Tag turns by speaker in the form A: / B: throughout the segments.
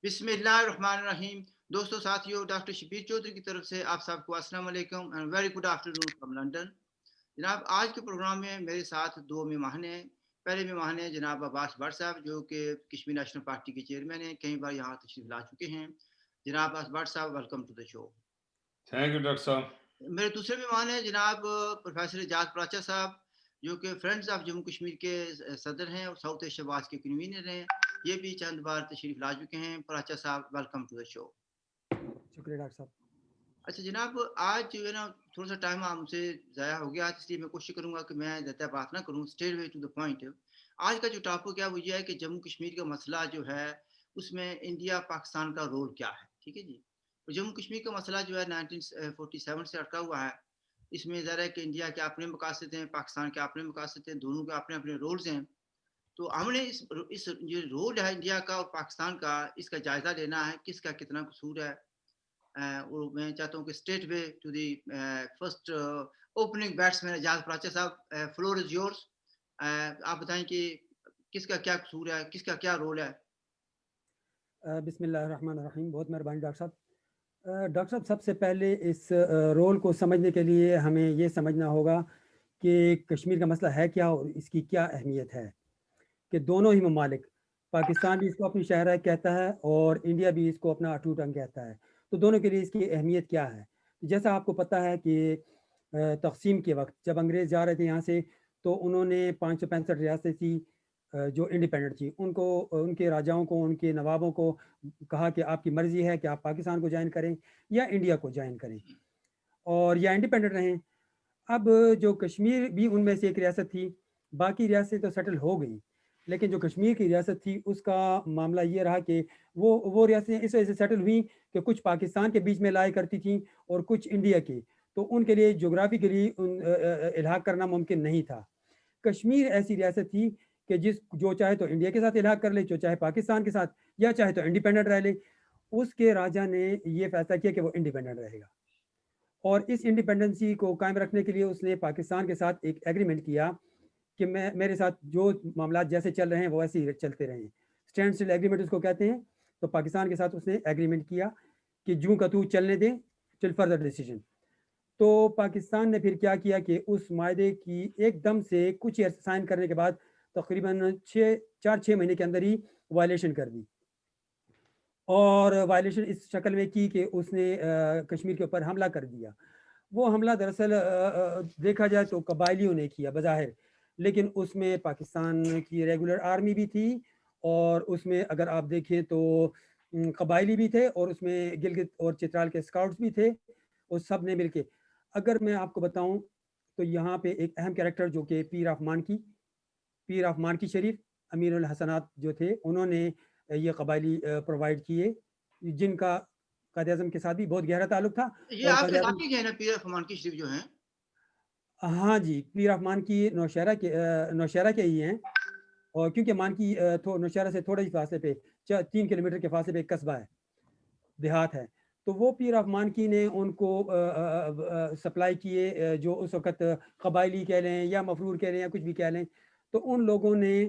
A: بسم اللہ الرحمن الرحیم. دوستو ساتھیو، ڈاکٹر شبیر چودھری کی طرف سے آپ سب کو السلام علیکم and very good afternoon from London. جناب آج کے پروگرام میں میرے ساتھ دو مہمان ہیں. پہلے مہمان ہیں جناب عباس بٹ صاحب جو کہ کشمیر نیشنل پارٹی کے چیئرمین ہیں، کئی بار یہاں تشریف لا چکے ہیں. جناب عباس بٹ صاحب، welcome to the show.
B: Thank you doctor صاحب.
A: میرے دوسرے مہمان ہیں جناب پروفیسر اعجاز پراچا صاحب جو کہ فرینڈز آف جموں کشمیر کے صدر ہیں اور ساؤتھ ایشیا واچ کے کنوینر ہیں. یہ بھی چند بار تشریف لا چکے ہیں. پراچا صاحب، ویلکم ٹو دا شو.
C: شکریہ ڈاکٹر صاحب.
A: اچھا جناب، آج جو ہے نا تھوڑا سا ٹائم آپ سے ضائع ہو گیا، اس لیے میں کوشش کروں گا کہ میں زیادہ بات نہ کروں، straight way to the point. آج کا جو ٹاپک ہے وہ یہ ہے کہ جموں کشمیر کا مسئلہ جو ہے اس میں انڈیا پاکستان کا رول کیا ہے. ٹھیک ہے جی. جموں کشمیر کا مسئلہ جو ہے 1947 سے اٹکا ہوا ہے. اس میں ظاہر ہے کہ انڈیا کے اپنے مقاصد ہیں، پاکستان کے اپنے مقاصد ہیں، دونوں کے اپنے اپنے رولز ہیں. تو ہم نے اس جو رول ہے انڈیا کا اور پاکستان کا، اس کا جائزہ لینا ہے، کس کا کتنا قصور ہے. اور میں چاہتا ہوں کہ straight way to the first opening batsman Ijaz Paracha صاحب، فلور از یورس. آپ بتائیں کہ کس کا کیا قصور ہے، کس کا کیا رول ہے.
C: بسم اللہ الرحمن الرحیم. بہت مہربانی ڈاکٹر صاحب. ڈاکٹر صاحب، سب سے پہلے اس رول کو سمجھنے کے لیے ہمیں یہ سمجھنا ہوگا کہ کشمیر کا مسئلہ ہے کیا اور اس کی کیا اہمیت ہے. کہ دونوں ہی ممالک، پاکستان بھی اس کو اپنی شاہراہ کہتا ہے اور انڈیا بھی اس کو اپنا اٹوٹ انگ کہتا ہے. تو دونوں کے لیے اس کی اہمیت کیا ہے؟ جیسا آپ کو پتہ ہے کہ تقسیم کے وقت جب انگریز جا رہے تھے یہاں سے، تو انہوں نے 565 ریاستیں تھی جو انڈیپینڈنٹ تھی، ان کو، ان کے راجاؤں کو، ان کے نوابوں کو کہا کہ آپ کی مرضی ہے کہ آپ پاکستان کو جوائن کریں یا انڈیا کو جوائن کریں اور یا انڈیپینڈنٹ رہیں. اب جو کشمیر بھی ان میں سے ایک ریاست تھی، باقی ریاستیں تو سیٹل ہو گئی، لیکن جو کشمیر کی ریاست تھی اس کا معاملہ یہ رہا کہ وہ ریاستیں اس وجہ سے سیٹل ہوئیں کہ کچھ پاکستان کے بیچ میں لایا کرتی تھیں اور کچھ انڈیا کے، تو ان کے لیے جغرافیکلی الحاق کرنا ممکن نہیں تھا. کشمیر ایسی ریاست تھی کہ جو چاہے تو انڈیا کے ساتھ الحاق کر لے، جو چاہے پاکستان کے ساتھ، یا چاہے تو انڈیپینڈنٹ رہ لے. اس کے راجا نے یہ فیصلہ کیا کہ وہ انڈیپینڈنٹ رہے گا، اور اس انڈیپینڈنسی کو قائم رکھنے کے لیے اس نے پاکستان کے ساتھ ایک ایگریمنٹ کیا کہ میرے ساتھ جو معاملات جیسے چل رہے ہیں وہ ایسے ہی چلتے رہیں. اسٹینڈ اسٹل ایگریمنٹ اس کو کہتے ہیں. تو پاکستان کے ساتھ اس نے ایگریمنٹ کیا کہ جوں کا تو چلنے دیں ٹل فردر ڈیسیجن. تو پاکستان نے پھر کیا کیا کہ اس معاہدے کی ایک دم سے کچھ سائن کرنے کے بعد تقریباً 4-6 مہینے کے اندر ہی وائلیشن کر دی، اور وائلیشن اس شکل میں کی کہ اس نے کشمیر کے اوپر حملہ کر دیا. وہ حملہ دراصل دیکھا جائے تو قبائلیوں نے کیا بظاہر، لیکن اس میں پاکستان کی ریگولر آرمی بھی تھی، اور اس میں اگر آپ دیکھیں تو قبائلی بھی تھے، اور اس میں گلگت اور چترال کے اسکاؤٹس بھی تھے، اور سب نے مل کے. اگر میں آپ کو بتاؤں تو یہاں پہ ایک اہم کریکٹر جو کہ پیر آف مانکی شریف، امیر الحسنات جو تھے، انہوں نے یہ قبائلی پرووائڈ کیے، جن کا قائد اعظم کے ساتھ بھی بہت گہرا تعلق تھا.
A: یہ
C: اور
A: آپ
C: قائد
A: کے
C: اعظم،
A: علاقے کے ہیں نا پیر فرمان کی شریف جو ہیں؟
C: ہاں جی، پیر آف مانکی نوشہرہ کے ہی ہیں. اور کیونکہ مانکی نوشہرہ سے تھوڑے ہی فاصلے پہ 3 کلومیٹر کے فاصلے پہ ایک قصبہ ہے، دیہات ہے. تو وہ پیر آف مانکی نے ان کو سپلائی کیے، جو اس وقت قبائلی کہہ لیں یا مفرور کہہ لیں یا کچھ بھی کہہ لیں. تو ان لوگوں نے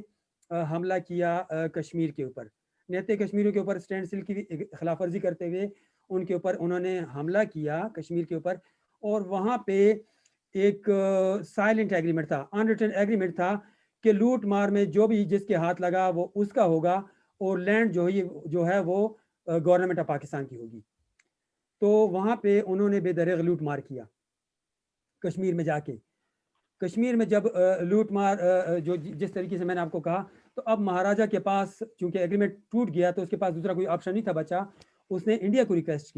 C: حملہ کیا کشمیر کے اوپر، نہتے کشمیریوں کے اوپر اسٹینڈ اسٹل کی خلاف ورزی کرتے ہوئے ان کے اوپر انہوں نے حملہ کیا کشمیر کے اوپر. اور وہاں پہ ایک سائلنٹ ایگریمنٹ تھا، ان ریٹن ایگریمنٹ تھا کہ لوٹ مار میں جو بھی جس کے ہاتھ لگا وہ اس کا ہوگا، اور لینڈ جو ہے وہ گورنمنٹ آف پاکستان کی ہوگی. تو وہاں پہ انہوں نے بے دریغ لوٹ مار کیا کشمیر میں جا کے. کشمیر میں جب لوٹ مار جو جس طریقے سے میں نے آپ کو کہا، تو اب مہاراجا کے پاس چونکہ ایگریمنٹ ٹوٹ گیا تو اس کے پاس دوسرا کوئی آپشن نہیں تھا بچا. اس نے انڈیا کو ریکویسٹ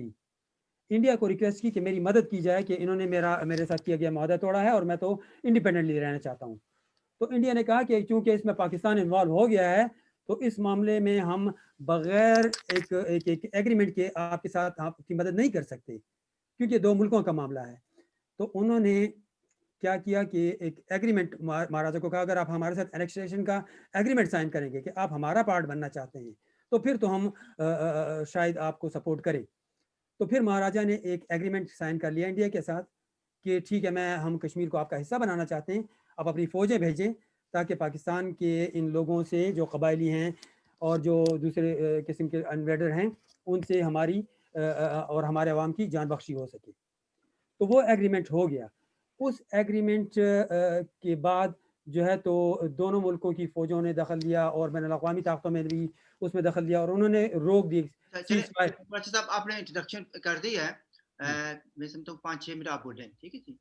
C: کی کہ میری مدد کی جائے کہ انہوں نے میرے ساتھ کیا گیا معاہدہ توڑا ہے اور میں تو انڈیپینڈنٹلی رہنا چاہتا ہوں. تو انڈیا نے کہا کہ چونکہ اس میں پاکستان انوالو ہو گیا ہے تو اس معاملے میں ہم بغیر ایک ایگریمنٹ کے آپ کے ساتھ آپ کی مدد نہیں کر سکتے، کیونکہ 2 ملکوں کا معاملہ ہے. تو انہوں نے کیا کیا کہ ایک ایگریمنٹ مہاراجا کو کہا اگر آپ ہمارے ساتھ انیکسیشن کا ایگریمنٹ سائن کریں گے کہ آپ ہمارا پارٹ بننا چاہتے ہیں تو پھر تو ہم شاید آپ کو سپورٹ کریں. تو پھر مہاراجا نے ایک ایگریمنٹ سائن کر لیا انڈیا کے ساتھ کہ ٹھیک ہے، ہم کشمیر کو آپ کا حصہ بنانا چاہتے ہیں، آپ اپنی فوجیں بھیجیں تاکہ پاکستان کے ان لوگوں سے جو قبائلی ہیں اور جو دوسرے قسم کے انویڈر ہیں ان سے ہماری اور ہمارے عوام کی جان بخشی ہو سکے. تو وہ ایگریمنٹ ہو گیا. اس ایگریمنٹ کے بعد جو ہے تو دونوں ملکوں کی فوجوں نے دخل دیا اور بین الاقوامی طاقتوں میں بھی اس میں دخل دیا اور انہوں نے روک دی.
A: چلے صاحب آپ نے انٹروڈکشن کر دی ہے, میں سمجھتا ہوں 5-6 منٹ آپ بولیں, ٹھیک ہے جی.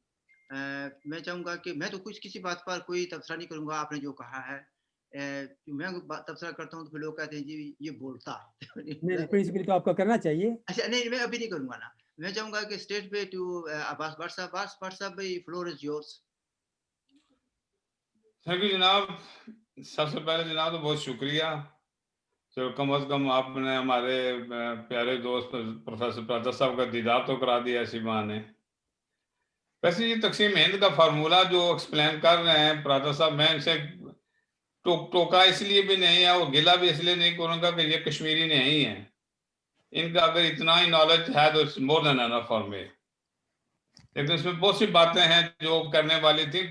A: میں چاہوں گا کہ میں تو کچھ کسی بات پر کوئی تبصرہ نہیں کروں گا, آپ نے جو کہا ہے میں تبصرہ کرتا ہوں تو پھر لوگ کہتے ہیں جی یہ بولتا ہے.
C: نہیں, پرنسپل تو آپ کو کرنا چاہیے.
A: اچھا نہیں, میں ابھی نہیں کروں گا نا. میں چاہوں گا کہ اسٹیٹ پہ ٹو عباس بٹ صاحب بھائی, floor is yours.
B: Thank you جناب. سب سے پہلے جناب تو بہت شکریہ, جو کم از کم آپ نے ہمارے پیارے دوست پروفیسر پرادر صاحب کا دیدار تو کرا دیا اسی بہانے. ویسے یہ تقسیم ہند کا فارمولہ جو ایکسپلین کر رہے ہیں پرادر صاحب, میں ان سے ٹوکا اس لیے بھی نہیں ہے اور گلا بھی اس لیے نہیں کروں گا کہ یہ کشمیری نہیں ہے. ان کا اگر اتنا ہی نالج ہے تو it's more then enough for me. لیکن اس میں بہت سی باتیں ہیں جو کرنے والی تھی.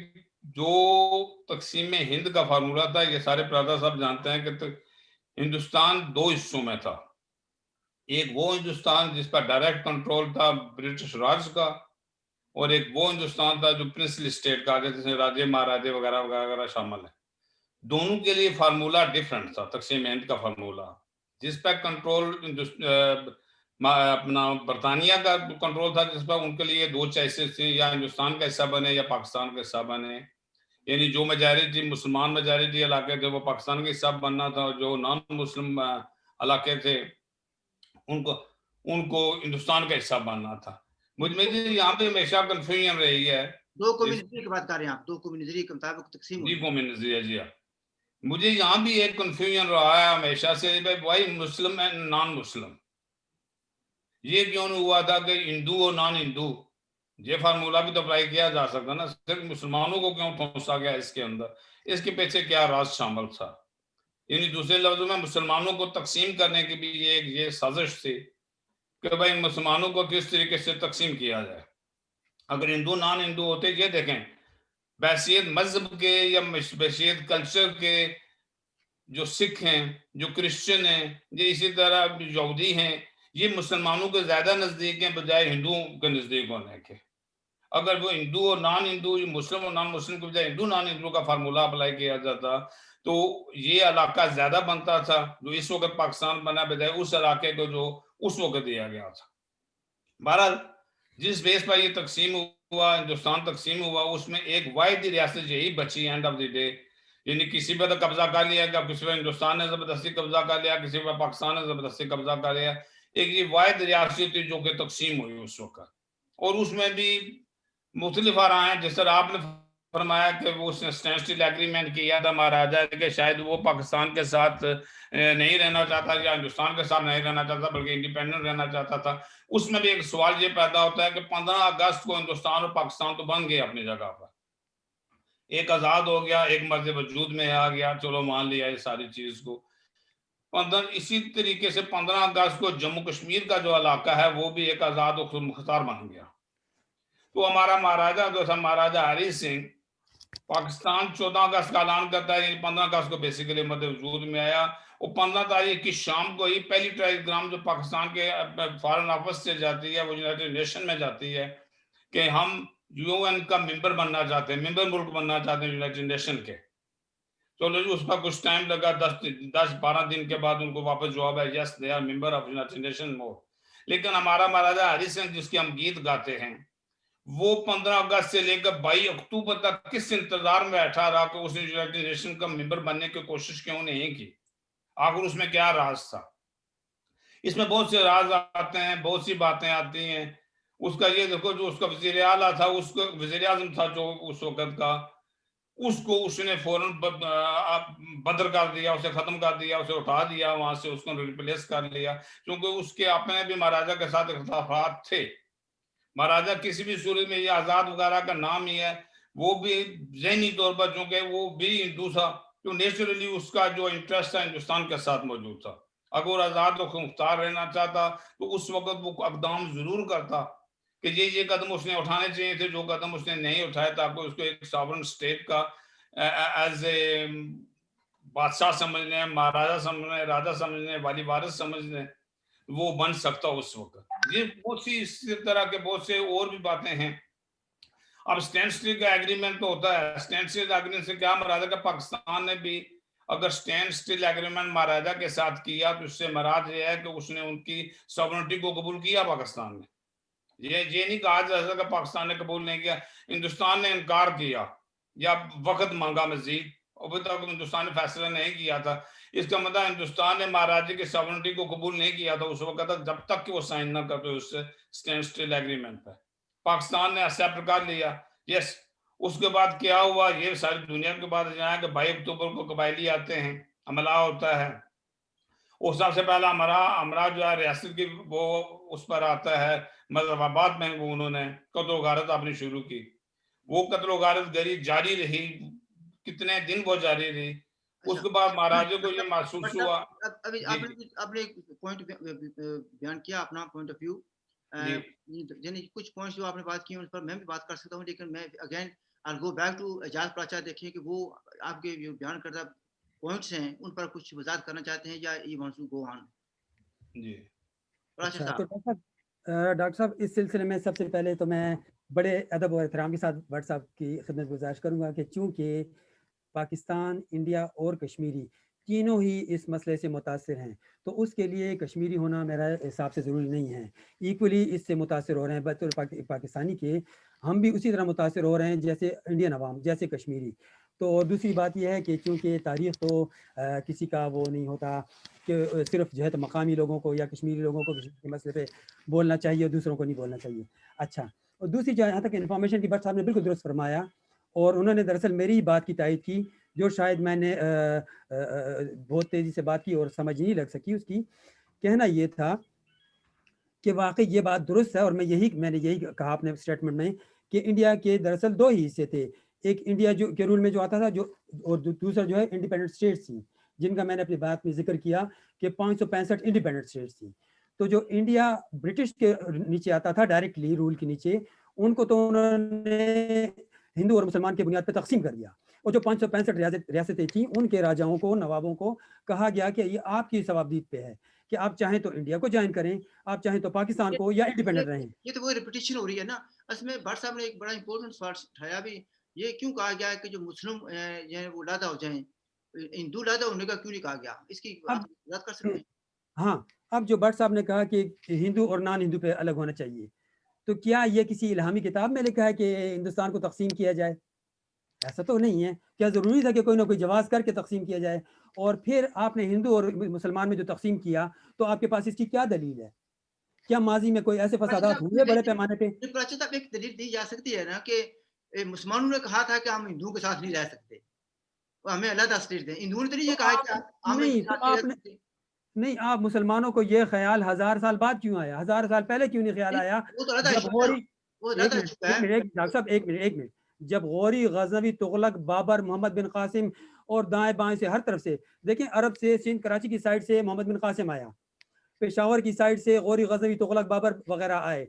B: جو تقسیم ہند کا فارمولہ تھا, یہ سارے پرادر صاحب جانتے ہیں کہ ہندوستان 2 حصوں میں تھا. ایک وہ ہندوستان جس کا ڈائریکٹ کنٹرول تھا برٹش راج کا, اور ایک وہ ہندوستان تھا جو پرنسلی اسٹیٹ کا, جس میں راجے مہاراجے وغیرہ وغیرہ شامل ہیں. دونوں کے لیے فارمولہ ڈفرنٹ تھا. تقسیم ہند کا فارمولہ جس پہ کنٹرول اپنا برطانیہ کا کنٹرول تھا, جس پر ان کے لیے 2 چوائسز تھیں, یا ہندوستان کا حصہ بنے یا پاکستان کا حصہ بنے. یعنی جو میجارٹی مسلمان میجارٹی علاقے تھے وہ پاکستان کے حصہ بننا تھا, اور جو نان مسلم علاقے تھے ان کو ہندوستان کا حصہ بننا تھا. مجھے یہاں پہ ہمیشہ کنفیوژن رہی ہے.
A: 2 قومی نظریے کی بات کر رہے ہیں آپ, 2 قومی نظریے کے مطابق تقسیم
B: جی قومی نظریہ. جی ہاں, مجھے یہاں بھی ایک کنفیوژن رہا ہے ہمیشہ سے, بھائی مسلم اینڈ نان مسلم. یہ کیوں نہیں ہوا تھا کہ ہندو اور نان ہندو, یہ فارمولہ بھی تو اپلائی کیا جا سکتا نا. صرف مسلمانوں کو کیوں پھنسا گیا اس کے اندر؟ اس کے پیچھے کیا راز شامل تھا؟ یعنی دوسرے لفظوں میں مسلمانوں کو تقسیم کرنے کی بھی یہ سازش تھی کہ بھائی مسلمانوں کو کس طریقے سے تقسیم کیا جائے. اگر ہندو نان ہندو ہوتے, یہ دیکھیں بحثیت مذہب کے یا بحثیت کلچر کے, جو سکھ ہیں, جو کرسچن ہیں, یہ اسی طرح یہودی ہیں, یہ مسلمانوں کے زیادہ نزدیک ہیں بجائے ہندوؤں کے نزدیک ہونے کے. اگر وہ ہندو اور نان ہندو, مسلم اور نان مسلم کے بجائے ہندو نان ہندو کا فارمولہ اپلائی کیا جاتا تو یہ علاقہ زیادہ بنتا تھا, جو اس وقت پاکستان بنا بجائے اس علاقے کو جو اس وقت دیا گیا تھا. بہرحال جس بیس پر یہ تقسیم ہوا, ہندوستان تقسیم ہوا, اس میں ایک واحد ریاست یہی بچی اینڈ آف دی ڈے. یعنی کسی پہ تو قبضہ کر لیا گیا, کسی پہ ہندوستان نے زبردستی قبضہ کر لیا, کسی پہ پاکستان نے زبردستی قبضہ کر لیا. ایک یہ واحد ریاست تھی جو کہ تقسیم ہوئی اس وقت, اور اس میں بھی مختلف آراء ہیں. جس طرح آپ نے فرمایا کہ وہ اس نے اسٹینڈ اسٹل ایگریمنٹ کیا تھا مہاراجا کہ شاید وہ پاکستان کے ساتھ نہیں رہنا چاہتا یا ہندوستان کے ساتھ نہیں رہنا چاہتا بلکہ انڈیپینڈنٹ رہنا چاہتا تھا. اس میں بھی ایک سوال یہ پیدا ہوتا ہے کہ 15 اگست کو ہندوستان اور پاکستان تو بن گئے اپنی جگہ پر, ایک آزاد ہو گیا, ایک مرض وجود میں آ گیا, چلو مان لیا اس ساری چیز کو. اسی طریقے سے 15 اگست کو جموں کشمیر کا جو علاقہ ہے وہ بھی ایک آزاد و خود مختار بن گیا. تو ہمارا مہاراجا جو تھا, مہاراجا ہری سنگھ, پاکستان 14 اگست کا اعلان کرتا ہے, یعنی 15 اگست کو بیسیکلی مرد وجود میں آیا. اور 15 تاریخ کی شام کو ہی پہلی ٹیلی گرام جو پاکستان کے فارن آفس سے جاتی ہے, وہ یونائٹڈ نیشن میں جاتی ہے کہ ہم یو این کا ممبر بننا چاہتے ہیں, ممبر ملک بننا چاہتے ہیں یونائٹڈ نیشن کے. چلو جی, اس پر کچھ ٹائم لگا, 10-12 دن کے بعد ان کو واپس جواب ہے, yes they are member of United Nation more. لیکن ہمارا مہاراجا ہری سنگھ جس کے ہم گیت گاتے ہیں, وہ 15 اگست سے لے کر 22 اکتوبر تک کس انتظار میں بیٹھا رہا کہ اس نے یونائٹڈ نیشن کا ممبر بننے کی کوشش کیوں نہیں کی؟ آخر اس میں کیا راز تھا؟ اس میں بہت سے راز آتے ہیں, بہت سی باتیں آتی ہیں. اس کا یہ دیکھو, جو اس کا وزیر اعلیٰ تھا, اس کو وزیر اعظم تھا جو اس وقت کا, اس کو اس نے فوراً بدر کر دیا, اسے ختم کر دیا, اسے اٹھا دیا وہاں سے, اس کو ریپلیس کر لیا, کیونکہ اس کے اپنے بھی مہاراجا کے ساتھ اختلافات تھے. مہاراجا کسی بھی صورت میں, یہ آزاد وغیرہ کا نام ہی ہے, وہ بھی ذہنی طور پر چونکہ وہ بھی ہندو تھا تو نیچرلی اس کا جو انٹرسٹ تھا ہندوستان کے ساتھ موجود تھا. اگر وہ آزاد و مختار رہنا چاہتا تو اس وقت وہ اقدام ضرور کرتا کہ یہ قدم اس نے اٹھانے چاہیے تھے جو قدم اس نے نہیں اٹھائے, تاکہ اس کو ایک ساورن اسٹیٹ کا ایز اے بادشاہ سمجھنے ہیں, مہاراجا سمجھنے ہیں, راجا سمجھنے ہیں, والی وارث سمجھنے ہیں, وہ بن سکتا اس وقت. یہ بہت سی اس طرح کے بہت سے اور بھی باتیں ہیں. اب اسٹینڈ اسٹل کا ایگریمنٹ تو ہوتا ہے. اسٹینڈ اسٹل ایگریمنٹ سے کیا مراد ہے کہ پاکستان نے بھی اگر اسٹینڈ اسٹل ایگریمنٹ مہاراجا کے ساتھ کیا تو اس سے مراد یہ ہے کہ اس نے ان کی ساورنٹی کو قبول کیا پاکستان نے. یہ نہیں کہا جا سکتا کہ پاکستان نے قبول نہیں کیا. ہندوستان نے انکار کیا یا وقت مانگا مزید, ابھی تک ہندوستان نے فیصلہ نہیں کیا تھا. اس کا مطلب ہندوستان نے مہاراجے کی ساورنٹی کو قبول نہیں کیا تھا اس وقت تک جب تک کہ وہ سائن نہ کرتے اس سے اسٹینڈ اسٹل ایگریمنٹ پہ. پاکستان نے ایکسیپٹ کر لیا. یس, اس کے بعد کیا ہوا یہ ساری دنیا کے بعد جانا کہ 22 اکتوبر کو قبائلی آتے ہیں, حملہ ہوتا ہے. اس سب سے پہلا ہمارا جو ہے ریاست کی وہ اس پر آتا ہے مظفر آباد میں. وہ انہوں نے قتل و غارت اپنی شروع کی. وہ قتل و غارت گری جاری رہی, کتنے دن وہ جاری رہی. اس کے بعد مہاراجے کو یہ محسوس ہوا.
A: ابھی
B: جی
A: آپ نے ایک پوائنٹ بیان کیا اپنا پوائنٹ آف ویو, یعنی کچھ پوائنٹس جو آپ نے بات کی ان پر میں بھی بات کر سکتا ہوں, لیکن میں again I'll go back to اعجاز پراچا. دیکھیں کہ وہ آپ کے جو بیان کردہ پوائنٹس ہیں ان پر کچھ وضاحت کرنا چاہتے ہیں یا یہ وانٹس ٹو گو آن.
B: جی
A: پراچا
C: اچھا, تو
A: صاحب.
C: ڈاکٹر صاحب اس سلسلے میں سب سے پہلے تو میں بڑے ادب و احترام کے ساتھ بٹ صاحب کی خدمت گزارش کروں گا کہ چونکہ پاکستان, انڈیا اور کشمیری تینوں ہی اس مسئلے سے متاثر ہیں, تو اس کے لیے کشمیری ہونا میرا حساب سے ضروری نہیں ہے. ایکولی اس سے متاثر ہو رہے ہیں بطور پاکستانی کے, ہم بھی اسی طرح متاثر ہو رہے ہیں جیسے انڈین عوام, جیسے کشمیری. تو دوسری بات یہ ہے کہ چونکہ تاریخ تو کسی کا وہ نہیں ہوتا کہ صرف جو ہے تو مقامی لوگوں کو یا کشمیری لوگوں کو کشمیر کے مسئلے پہ بولنا چاہیے اور دوسروں کو نہیں بولنا چاہیے. اچھا, اور دوسری جہاں تک انفارمیشن کی بٹ صاحب نے بالکل درست فرمایا, اور انہوں نے دراصل میری بات کی تائید کی جو شاید میں نے بہت تیزی سے بات کی اور سمجھ نہیں لگ سکی. اس کی کہنا یہ تھا کہ واقعی یہ بات درست ہے, اور میں نے یہی کہا اپنے اسٹیٹمنٹ میں کہ انڈیا کے دراصل دو ہی حصے تھے. ایک انڈیا جو کے رول میں جو آتا تھا جو, اور دوسرا جو ہے انڈیپینڈنٹ اسٹیٹس تھی, جن کا میں نے اپنی بات میں ذکر کیا کہ 565 انڈیپینڈنٹ اسٹیٹس تھی. تو جو انڈیا برٹش کے نیچے آتا تھا ڈائریکٹلی رول کے نیچے, ان کو تو انہوں نے ہندو اور مسلمان کے بنیاد پہ تقسیم کر دیا, اور جو 565 ریاستیں تھیں ان کے راجاؤں کو, نوابوں کو کہا گیا کہ یہ آپ کی ثوابدید پہ ہے کہ آپ چاہیں تو انڈیا کو جوائن کریں, آپ چاہیں تو پاکستان کو, یا انڈیپینڈنٹ رہیں.
A: یہ تو وہ ریپیٹیشن ہو رہی ہے نا. اصل میں بٹ صاحب نے ایک بڑا امپورٹنٹ سوال اٹھایا بھی, یہ کیوں کہا گیا ہے کہ جو مسلم وہ لادا ہو جائیں, ہندو لادا ہونے کا کیوں نہیں کہا گیا, اس کی آپ بات کر سکتے ہیں.
C: ہاں, اب جو بٹ صاحب نے کہا کہ ہندو اور نان ہندو پہ الگ ہونا چاہیے, تو کیا یہ کسی الہامی کتاب میں لکھا ہے کہ ہندوستان کو تقسیم کیا جائے؟ ایسا تو نہیں ہے. کیا ضروری تھا کہ کوئی نہ کوئی جواز کر کے تقسیم کیا جائے؟ اور پھر آپ نے ہندو اور مسلمان میں جو تقسیم کیا, تو آپ کے پاس اس کی کیا دلیل ہے؟ کیا ماضی میں کوئی ایسے فسادات ہوئے بڑے پیمانے پہ؟
A: ایک دلیل دی جا سکتی ہے نا کہ مسلمانوں نے کہا تھا کہ ہم ہندوؤں کے ساتھ نہیں رہ سکتے, ہمیں علیحدہ اسٹیٹ دیں. ہندوؤں نے تو نہیں یہ کہا کہ ہم
C: نہیں, آپ مسلمانوں کو یہ خیال 1000 سال بعد کیوں آیا؟ 1000 سال پہلے کیوں نہیں خیال آیا؟ جب غوری, غزنوی, تغلق, بابر, محمد بن قاسم اور دائیں بائیں سے ہر طرف سے, دیکھیں عرب سے سندھ کراچی کی سائڈ سے محمد بن قاسم آیا, پشاور کی سائڈ سے غوری, غزنوی, تغلق, بابر وغیرہ آئے,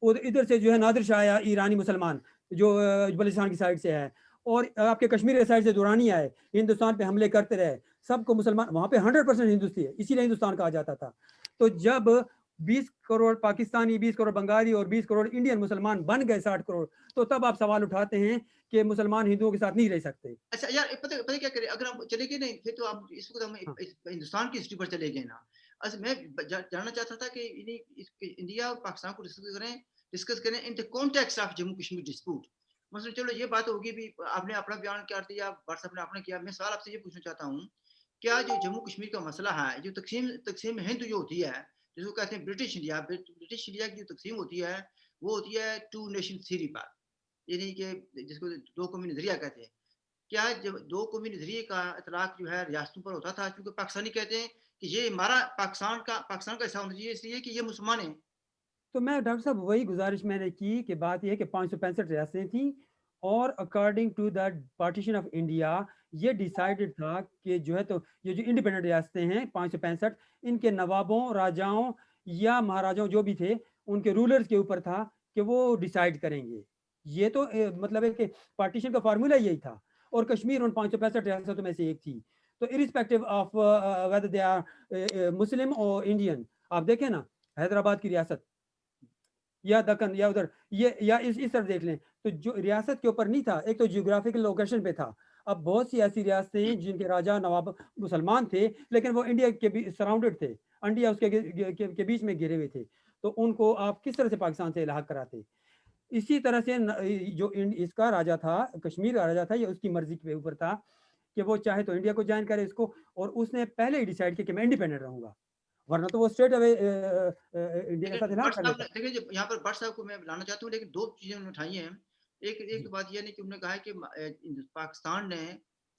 C: اور ادھر سے جو ہے نادر شاہ آیا, ایرانی مسلمان جو بلوچستان کی سائڈ سے ہے, اور آپ کے کشمیر کی سائڈ سے دورانی آئے, ہندوستان پہ حملے کرتے رہے. سب کو مسلمان وہاں پہ 100% ہندوستانی تھے, اسی لیے ہندوستان کہا جاتا تھا. تو جب 20 کروڑ پاکستانی, 20 کروڑ بنگالی اور 20 کروڑ انڈین مسلمان بن گئے 60 کروڑ, تو تب آپ سوال اٹھاتے ہیں کہ مسلمان ہندوؤں کے ساتھ نہیں رہ سکتے.
A: اچھا یار, پتہ کیا کریں, اگر ہم چلے گئے نہیں پھر تو آپ اس وقت ہم ہندوستان کی ہسٹری پر چلے گئے نا. اصل میں جاننا چاہتا تھا کہ انڈیا اور پاکستان کو ڈسکس کریں in the context of Jammu Kashmir dispute. مثلا چلو یہ بات ہوگی بھی, آپ نے اپنا بیان کر دیا, واٹس ایپ نے اپنا کیا. میں سوال آپ سے یہ پوچھنا چاہتا ہوں, کیا جو جموں کشمیر کا مسئلہ ہے, جو تقسیم ہند جو ہوتی ہے, جس کو کہتے ہیں برٹش انڈیا کی جو تقسیم ہوتی ہے, وہ ہوتی ہے 2 نیشن تھیوری پر, یعنی کہ جس کو 2 قومی نظریہ کہتے ہیں. کیا جب 2 قومی نظریے کا اطلاق جو ہے ریاستوں پر ہوتا تھا, کیونکہ پاکستانی کہتے ہیں کہ یہ ہمارا پاکستان کا حصہ ہونا چاہیے اس لیے کہ یہ مسلمان ہیں.
C: تو میں ڈاکٹر صاحب وہی گزارش میں نے کی کہ بات یہ ہے کہ 565 ریاستیں تھیں, اور according to the partition of India یہ ڈیسائیڈڈ تھا کہ جو ہے تو یہ جو انڈیپینڈنٹ ریاستیں ہیں 565, ان کے نوابوں, راجاؤں یا مہاراجاؤں جو بھی تھے, ان کے رولرز کے اوپر تھا کہ وہ ڈیسائیڈ کریں گے. یہ تو مطلب ہے کہ پارٹیشن کا فارمولا یہی تھا, اور کشمیر ان 565 ریاستوں میں سے ایک تھی. تو irrespective of whether they are مسلم اور انڈین, آپ دیکھیں نا حیدرآباد کی ریاست یا دکن یا ادھر یہ یا اس طرف دیکھ لیں, تو جو ریاست کے اوپر نہیں تھا, ایک تو جیوگرافیکل لوکیشن پہ تھا. اب بہت سی ایسی ریاستیں ہیں جن کے راجہ نواب مسلمان تھے لیکن وہ انڈیا کے بھی سراؤنڈڈ تھے, انڈیا اس کے بیچ میں گھرے ہوئے تھے, تو ان کو آپ کس طرح سے پاکستان سے الحاق کراتے؟ اسی طرح سے جو اس کا راجہ تھا, کشمیر کا راجہ تھا, یہ اس کی مرضی کے اوپر تھا کہ وہ چاہے تو انڈیا کو جوائن کرے اس کو, اور اس نے پہلے ہی ڈیسائیڈ کیا کہ میں انڈیپینڈنٹ رہوں گا, ورنہ تو وہ اسٹریٹ اوے انڈیا کے ساتھ الحاق کر لیتا.
A: دیکھیں یہاں پر بٹ صاحب کو میں بلانا چاہتا ہوں, لیکن 2 چیزیں انہوں نے اٹھائی ہیں. ایک بات یہ نہیں کہ انہوں نے کہا ہے کہ پاکستان نے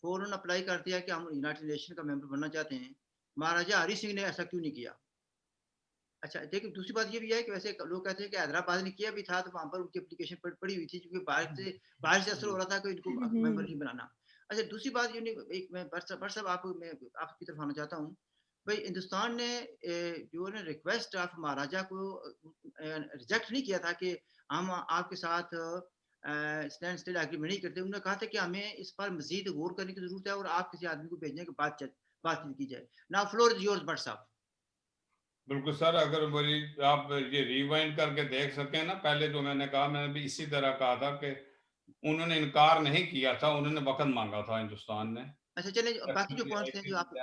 A: فوراً اپلائی کر دیا کہ ہم یونائٹڈ نیشن کا ممبر بننا چاہتے ہیں, مہاراجا ہری سنگھ نے ایسا کیوں نہیں کیا؟ اچھا لیکن دوسری بات یہ بھی ہے کہ ویسے لوگ کہتے ہیں کہ حیدرآباد نے کیا بھی تھا تو وہاں پر ان کی اپلیکیشن پڑی ہوئی تھی, کیونکہ باہر سے اثر ہو رہا تھا کہ ان کو ممبر نہیں بنانا. اچھا دوسری بات یہ نہیں, ایک میں بٹ صاحب میں آپ کی طرف آنا چاہتا ہوں. بھائی ہندوستان نے جو ہے ریکویسٹ آف مہاراجا کو ریجیکٹ نہیں کیا تھا کہ ہم آپ کے ساتھ اسٹینڈ اسٹل ایگریمنٹ نہیں کرتے. انہوں نے کہا تھا کہ ہمیں اس پر مزید غور کرنے کی ضرورت ہے اور آپ کسی آدمی کو بھیجنے کے بات چیت کی جائے. نا فلور از یورز بٹ صاحب.
B: بالکل سر, اگر میری آپ یہ ریوائنڈ کر کے دیکھ سکیں نا, پہلے جو میں نے کہا, میں نے بھی اسی طرح کہا تھا کہ انہوں نے انکار نہیں کیا تھا, انہوں نے وقت مانگا تھا ہندوستان نے.
A: اچھا چلیں باقی جو پوائنٹس ہیں جو آپ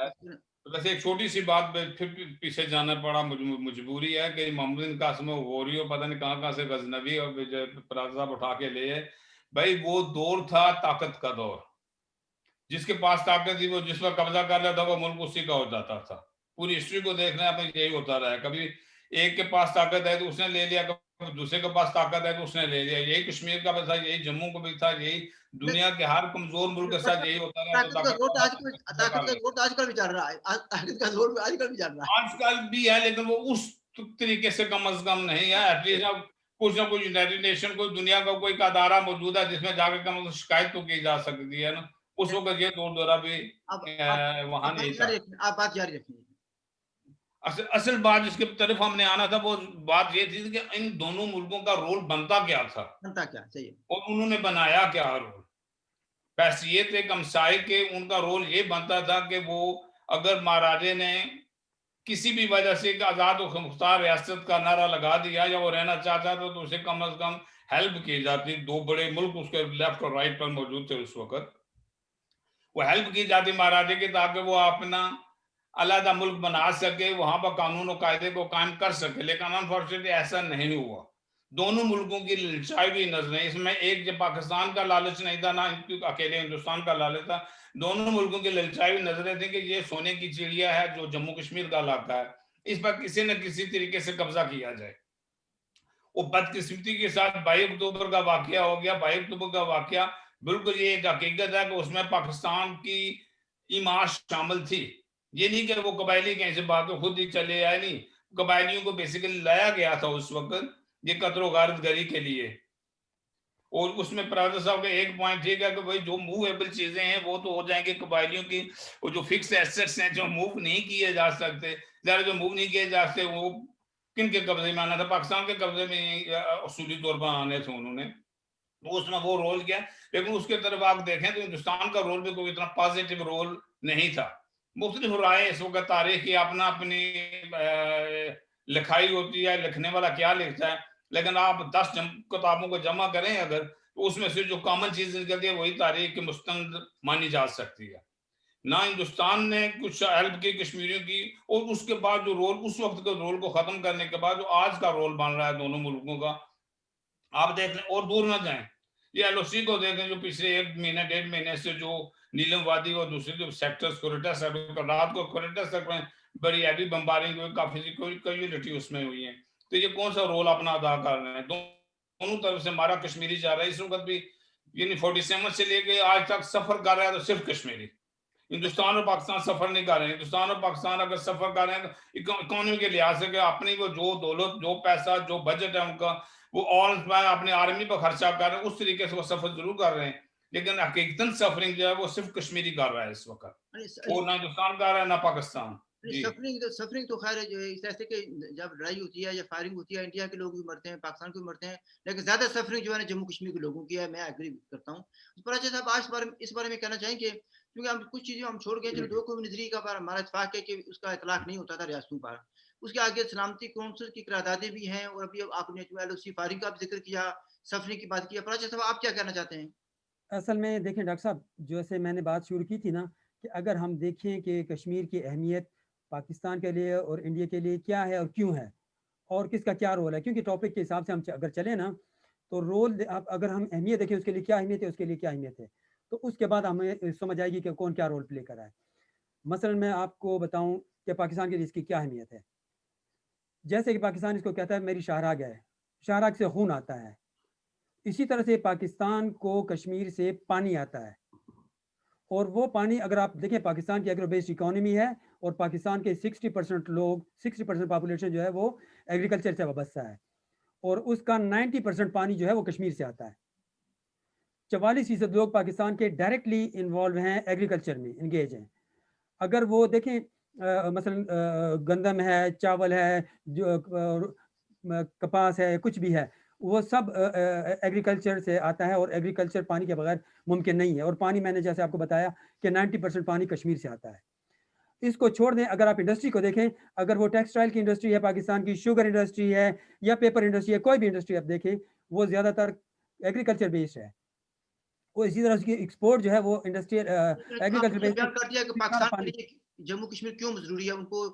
B: ویسے ایک چھوٹی سی بات پھر پیچھے جانا پڑا, مجبوری ہے کہ محمد قاسم غوری اور پتہ نہیں کہاں سے غزنوی اور پراز صاحب اٹھا کے لے آئے. بھائی وہ دور تھا طاقت کا دور, جس کے پاس طاقت تھی وہ جس پر قبضہ کر لیتا تھا وہ ملک اسی کا ہو جاتا تھا. پوری ہسٹری کو دیکھنا ہے یہی ہوتا رہا ہے. کبھی ایک کے پاس طاقت ہے تو اس نے لے لیا, کبھی دوسرے کے پاس طاقت ہے تو اس نے لے لیا. یہی کشمیر کا بھی تھا, یہی جموں کو بھی تھا, یہی دنیا کے ہر کمزور ملک کے ساتھ یہی ہوتا رہا.
A: طاقت کا زور آج کل بھی چل رہا ہے, طاقت کا زور آج کل بھی چل رہا ہے,
B: آج کل بھی ہے, لیکن وہ اس طریقے سے کم از کم نہیں ہے. ایٹ لیسٹ اب کچھ نہ کچھ یونائٹڈ نیشن کو دنیا کا کوئی ادارہ موجود ہے جس میں جا کے کم شکایت تو کی جا سکتی ہے نا. اس وقت یہ دور دورہ بھی وہاں نہیں تھا.
A: آپ بات جاری رکھیں.
B: اصل بات جس کی طرف ہم نے آنا تھا وہ بات یہ تھی کہ ان دونوں ملکوں کا رول بنتا کیا تھا, اور انہوں نے بنایا کیا رول. حیثیت ایک ہمسائے کے ان کا رول یہ بنتا تھا کہ وہ اگر مہاراجے نے کسی بھی وجہ سے ایک آزاد و مختار ریاست کا نعرہ لگا دیا یا وہ رہنا چاہتا تھا تو اسے کم از کم ہیلپ کی جاتی. 2 بڑے ملک اس کے لیفٹ اور رائٹ پر موجود تھے اس وقت, وہ ہیلپ کی جاتی مہاراجے کی تاکہ وہ اپنا علیحدہ ملک بنا سکے, وہاں پر قانون و قاعدے کو قائم کر سکے. لیکن انفارچونیٹلی ایسا نہیں ہوا. دونوں ملکوں کی للچائی ہوئی نظریں, اس میں ایک جو پاکستان کا لالچ نہیں تھا, نہ اکیلے ہندوستان کا لالچ تھا. دونوں ملکوں کی للچائی ہوئی نظریں تھیں کہ یہ سونے کی چڑیا ہے جو جموں کشمیر کا علاقہ ہے, اس پر کسی نہ کسی طریقے سے قبضہ کیا جائے. وہ بدقسمتی کے ساتھ 22 اکتوبر کا واقعہ ہو گیا. 22 اکتوبر کا واقعہ بالکل یہ ایک حقیقت ہے کہ اس میں پاکستان کی ایماش شامل تھی. یہ نہیں کہ وہ قبائلی کہیں سے بات خود ہی چلے آئے, نہیں, قبائلیوں کو بیسیکلی لایا گیا تھا اس وقت یہ قتل و غارت گری کے لیے. اور اس میں پرادر صاحب کا ایک پوائنٹ ٹھیک ہے کہ بھائی جو موویبل چیزیں ہیں وہ تو ہو جائیں گے قبائلیوں کی, وہ جو فکس ایسٹس ہیں جو موو نہیں کیے جا سکتے, ذرا جو موو نہیں کیے جا سکتے وہ کن کے قبضے میں آنا تھا؟ پاکستان کے قبضے میں اصولی طور پر آنے تھے انہوں نے, اس میں وہ رول کیا. لیکن اس کے طرف آپ دیکھیں تو ہندوستان کا رول بھی کوئی اتنا پازیٹیو رول نہیں تھا. مختلف رائے اس وقت تاریخ کی اپنی لکھائی ہوتی ہے, لکھنے والا کیا لکھتا ہے, لیکن آپ 10 کتابوں کو جمع کریں اگر تو اس میں سے جو کامن چیز نکلتی ہے وہی تاریخ کی مستند مانی جا سکتی ہے. نہ ہندوستان نے کچھ ہیلپ کی کشمیریوں کی, اور اس کے بعد جو رول اس وقت کے رول کو ختم کرنے کے بعد جو آج کا رول بن رہا ہے دونوں ملکوں کا, آپ دیکھ لیں اور دور نہ جائیں, یہ ایل او سی کو دیکھیں جو پچھلے 1 مہینے 1.5 مہینے سے جو نیلم وادی اور دوسرے جو سیکٹرز کوریٹا سیکٹر, رات کو کوریٹا سیکٹر میں بڑی ہیوی بمبارنگ ہوئی, کافی کمیونٹی اس میں ہوئی ہے. تو یہ کون سا رول اپنا ادا کر رہے ہیں؟ دونوں طرف سے ہمارا کشمیری جا رہا ہے. اس وقت بھی یعنی 47 سے لے کے آج تک سفر کر رہا ہے تو صرف کشمیری. ہندوستان اور پاکستان سفر نہیں کر رہے ہیں. ہندوستان اور پاکستان اگر سفر کر رہے ہیں تو اکانومی کے لحاظ سے کہ اپنی وہ جو دولت, جو پیسہ, جو بجٹ ہے ان کا وہ آل اپنی آرمی پر خرچہ کر رہے ہیں, اس طریقے سے وہ سفر ضرور کر رہے ہیں. لیکن حقیقتاً سفرنگ جو ہے وہ صرف کشمیری کر رہا ہے اس وقت, اور نہ ہندوستان کر رہا ہے نہ پاکستان.
A: سفرنگ تو خیر ایسے کہ جب لڑائی ہوتی ہے یا فائرنگ ہوتی ہے انڈیا کے لوگ بھی مرتے ہیں, پاکستان کے بھی مرتے ہیں, لیکن زیادہ سفرنگ جو ہے نا جموں کشمیر کے لوگوں کی ہے. میں ایگری کرتا ہوں. پراچا صاحب آج اس بارے میں کہنا چاہیں کہ کیونکہ ہم کچھ چیزیں ہم چھوڑ گئے، چلو دو قومی نظریے کا ہمارا اتفاق ہے کہ اس کا اطلاق نہیں ہوتا تھا ریاستوں پر. اس کے آگے سلامتی کونسل کی قراردادیں بھی ہیں، اور ابھی آپ نے ایل او سی فارغ کا بھی ذکر کیا، سفری کی بات کیا. پراچا صاحب آپ کیا کہنا چاہتے ہیں؟
C: اصل میں دیکھیں ڈاکٹر صاحب، جیسے میں نے بات شروع کی تھی نا کہ اگر ہم دیکھیں کہ کشمیر کی اہمیت پاکستان کے لیے اور انڈیا کے لیے کیا ہے اور کیوں ہے اور کس کا کیا رول ہے، کیونکہ ٹاپک کے حساب سے ہم اگر چلیں نا تو رول اگر ہم اہمیت دیکھیں اس کے لیے کیا اہمیت ہے، اس کے لیے کیا اہمیت ہے، تو اس کے بعد ہمیں سمجھ آئے گی کہ کون کیا رول پلے کر رہا ہے. مثلا میں آپ کو بتاؤں کہ پاکستان کے لیے اس کی کیا اہمیت ہے. جیسے کہ پاکستان اس کو کہتا ہے میری شاہراگ ہے، شاہراگ سے خون آتا ہے. اسی طرح سے پاکستان کو کشمیر سے پانی آتا ہے، اور وہ پانی اگر آپ دیکھیں پاکستان کی ایگرو بیسڈ اکانومی ہے، اور پاکستان کے 60% لوگ 60% پاپولیشن جو ہے وہ ایگریکلچر سے وابستہ ہے، اور اس کا 90% پانی جو ہے وہ کشمیر سے آتا ہے. 44% لوگ پاکستان کے ڈائریکٹلی انوالو ہیں، ایگریکلچر میں انگیج ہیں. اگر وہ دیکھیں مثلا گندم ہے، چاول ہے، جو کپاس ہے، کچھ بھی ہے، وہ سب ایگریکلچر سے آتا ہے، اور ایگریکلچر پانی کے بغیر ممکن نہیں ہے. اور پانی میں نے جیسے آپ کو بتایا کہ 90% پانی کشمیر سے آتا ہے. اس کو چھوڑ دیں، اگر آپ انڈسٹری کو دیکھیں، اگر وہ ٹیکسٹائل کی انڈسٹری ہے پاکستان کی، شوگر انڈسٹری ہے یا پیپر انڈسٹری ہے، کوئی بھی انڈسٹری آپ دیکھیں وہ زیادہ تر ایگریکلچر بیسڈ ہے. وہ اسی طرح اس کی ایکسپورٹ جو ہے وہ انڈسٹریل
A: آپ
C: ایگریکلچر
A: نے
C: بیسڈ
A: بیان کر دیا کہ پاکستان کے
C: پانی
A: لیے جموں کشمیر کیوں ضروری ہے. ان کو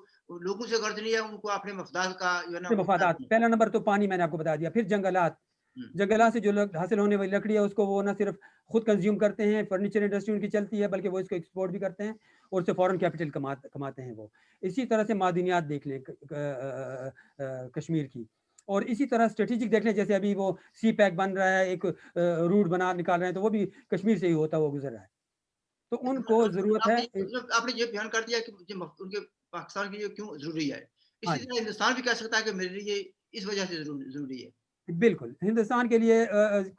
A: لوگوں سے غرض نہیں ہے، ان کو اپنے مفادات کا جو ہے نا
C: مفادات. پہلا نمبر تو پانی میں نے آپ کو بتا دیا. پھر جنگلات سے جو حاصل ہونے والی لکڑی ہے اس کو وہ نہ صرف خود کنزیوم کرتے ہیں، فرنیچر انڈسٹری ان کی چلتی ہے، بلکہ وہ اس کو ایکسپورٹ بھی کرتے ہیں اور اس سے فورن کیپٹل کماتے ہیں وہ. اسی طرح سے معدنیات دیکھ لیں کشمیر کی، اور اسی طرح اسٹریٹجک دیکھ لیں، جیسے ابھی وہ سی پیک بن رہا ہے، ایک روٹ نکال رہے ہیں، تو وہ بھی کشمیر سے ہی ہوتا ہوا گزر رہا ہے. تو ان کو ضرورت ہے.
A: آپ نے یہ بیان کر دیا کہ ان کے پاکستان کے لیے کیوں ضروری ہے. اسی طرح ہندوستان بھی کہہ سکتا ہے کہ میرے لیے اس وجہ سے ضروری ہے.
C: بالکل ہندوستان کے لیے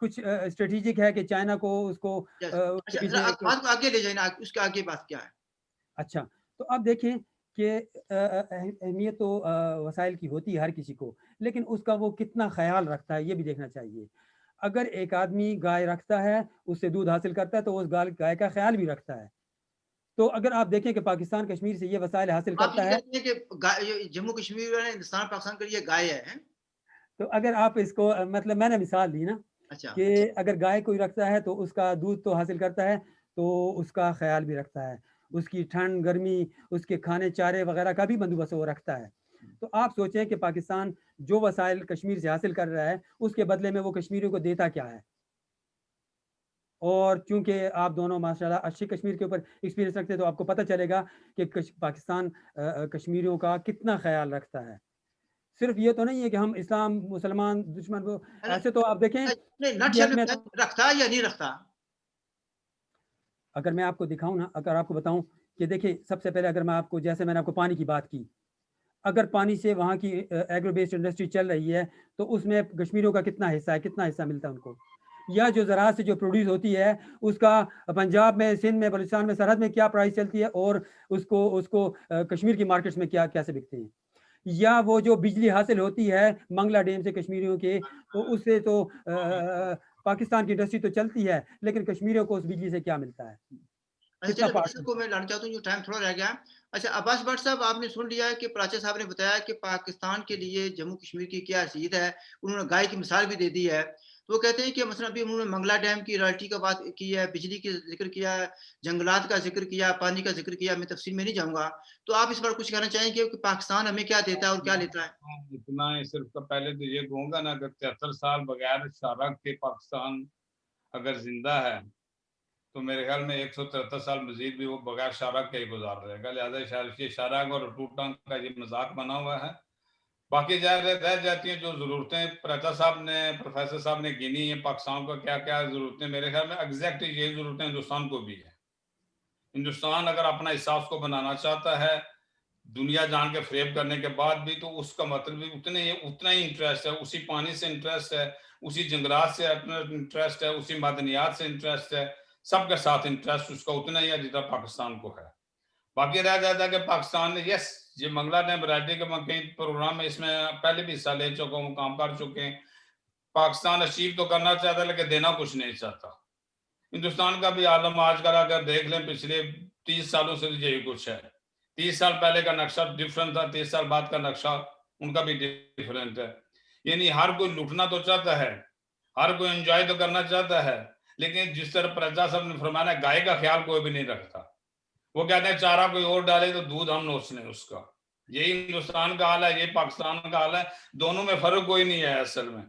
C: کچھ اسٹریٹجک ہے کہ چائنا کو اس کو
A: بات کو آگے لے جائیں، اس کے آگے بات کیا ہے.
C: اچھا، تو اب دیکھیں کہ اہمیت تو وسائل کی ہوتی ہے ہر کسی کو، لیکن اس کا وہ کتنا خیال رکھتا ہے یہ بھی دیکھنا چاہیے. اگر ایک آدمی گائے رکھتا ہے، اس سے دودھ حاصل کرتا ہے، تو اس گائے کا خیال بھی رکھتا ہے. تو اگر آپ دیکھیں کہ پاکستان کشمیر سے یہ وسائل حاصل کرتا ہے،
A: آپ یہ کہتے ہیں کہ جموں کشمیر ہندوستان پاکستان کے لیے گائے ہے.
C: تو اگر آپ اس کو مطلب میں نے مثال دی نا کہ اگر گائے کوئی رکھتا ہے تو اس کا دودھ تو حاصل کرتا ہے، تو اس کا خیال بھی رکھتا ہے، اس کی ٹھنڈ گرمی، اس کے کھانے چارے وغیرہ کا بھی بندوبست وہ رکھتا ہے. تو آپ سوچیں کہ پاکستان جو وسائل کشمیر سے حاصل کر رہا ہے اس کے بدلے میں وہ کشمیریوں کو دیتا کیا ہے. اور چونکہ آپ دونوں ماشاءاللہ اچھی کشمیر کے اوپر ایکسپیرینس رکھتے ہیں، تو آپ کو پتہ چلے گا کہ پاکستان کشمیریوں کا کتنا خیال رکھتا ہے. صرف یہ تو نہیں ہے کہ ہم اسلام مسلمان دشمن کو ایسے تو آپ دیکھیں
A: رکھتا یا نہیں رکھتا.
C: اگر میں آپ کو دکھاؤں نا، اگر آپ کو بتاؤں کہ دیکھیں سب سے پہلے اگر میں آپ کو، جیسے میں نے آپ کو پانی کی بات کی، اگر پانی سے وہاں کی ایگرو بیسڈ انڈسٹری چل رہی ہے تو اس میں کشمیریوں کا کتنا حصہ ہے، کتنا حصہ ملتا ہے ان کو. یا جو زراعت سے جو پروڈیوس ہوتی ہے اس کا پنجاب میں، سندھ میں، بلوچستان میں، سرحد میں کیا پرائس چلتی ہے، اور اس کو کشمیر کی مارکیٹس میں کیسے بکتے ہیں. یا وہ جو بجلی حاصل ہوتی ہے منگلا ڈیم سے کشمیریوں کے، تو اس سے تو پاکستان کی انڈسٹری تو چلتی ہے، لیکن کشمیریوں کو اس بجلی سے کیا ملتا ہے.
A: کو میں لانا چاہتا ہوں، جو ٹائم تھوڑا رہ گیا. اچھا عباس بٹ صاحب، آپ نے سن لیا ہے کہ پراچا صاحب نے بتایا کہ پاکستان کے لیے جموں کشمیر کی کیا حیثیت ہے. انہوں نے گائے کی مثال بھی دے دی ہے. تو وہ کہتے ہیں کہ مثلا ابھی انہوں نے منگلا ڈیم کی رائلٹی کا بات کی ہے، بجلی کا ذکر کیا ہے، جنگلات کا ذکر کیا، پانی کا ذکر کیا. میں تفصیل میں نہیں جاؤں گا. تو آپ اس پر کچھ کہنا چاہیں گے کہ پاکستان ہمیں کیا دیتا ہے اور کیا لیتا ہے.
B: اتنا ہی صرف پہلے تو یہ کہوں گا نا کہ 73 سال بغیر شاہراگ کے پاکستان اگر زندہ ہے تو میرے خیال میں 173 سال مزید بھی وہ بغیر شاہراگ کے ہی گزار رہے گا. لہٰذا شاہراگ اور ٹوٹاں کا یہ مذاق بنا ہوا ہے. باقی رہ جاتی ہیں جو ضرورتیں پراچا صاحب نے، پروفیسر صاحب نے گنی ہیں پاکستان کو کیا کیا ضرورتیں. میرے خیال میں ایگزیکٹ یہی ضرورتیں ہندوستان کو بھی ہیں. ہندوستان اگر اپنا حساب کو بنانا چاہتا ہے دنیا جان کے فریب کرنے کے بعد بھی، تو اس کا مطلب بھی اتنا ہی انٹرسٹ ہے، اسی پانی سے انٹرسٹ ہے، اسی جنگلات سے انٹرسٹ ہے، اسی معدنیات سے انٹرسٹ ہے. سب کے ساتھ انٹرسٹ اس کا اتنا ہی ہے جتنا پاکستان کو ہے. باقی رہ جاتا ہے کہ پاکستان نے یس یہ منگلا ڈیم ورائٹی کے میں کئی پروگرام میں اس میں پہلے بھی حصہ لے چکا ہوں، کام کر چکے ہیں. پاکستان اچیو تو کرنا چاہتا ہے لیکن دینا کچھ نہیں چاہتا. ہندوستان کا بھی عالم آج کل اگر دیکھ لیں پچھلے 30 سالوں سے یہی کچھ ہے. 30 سال پہلے کا نقشہ ڈفرنٹ تھا, 30 سال بعد کا نقشہ ان کا بھی ڈفرنٹ ہے. یعنی ہر کوئی لٹنا تو چاہتا ہے, ہر کوئی انجوائے تو کرنا چاہتا ہے, لیکن جس طرح پرجا صاحب نے فرمایا گائے کا خیال کوئی بھی نہیں رکھتا. وہ کہتے ہیں چارہ کوئی اور ڈالے تو دودھ ہم نوچ لیں اس کا. یہی ہندوستان کا حال ہے, یہ پاکستان کا حال ہے. دونوں میں فرق کوئی نہیں ہے اصل میں.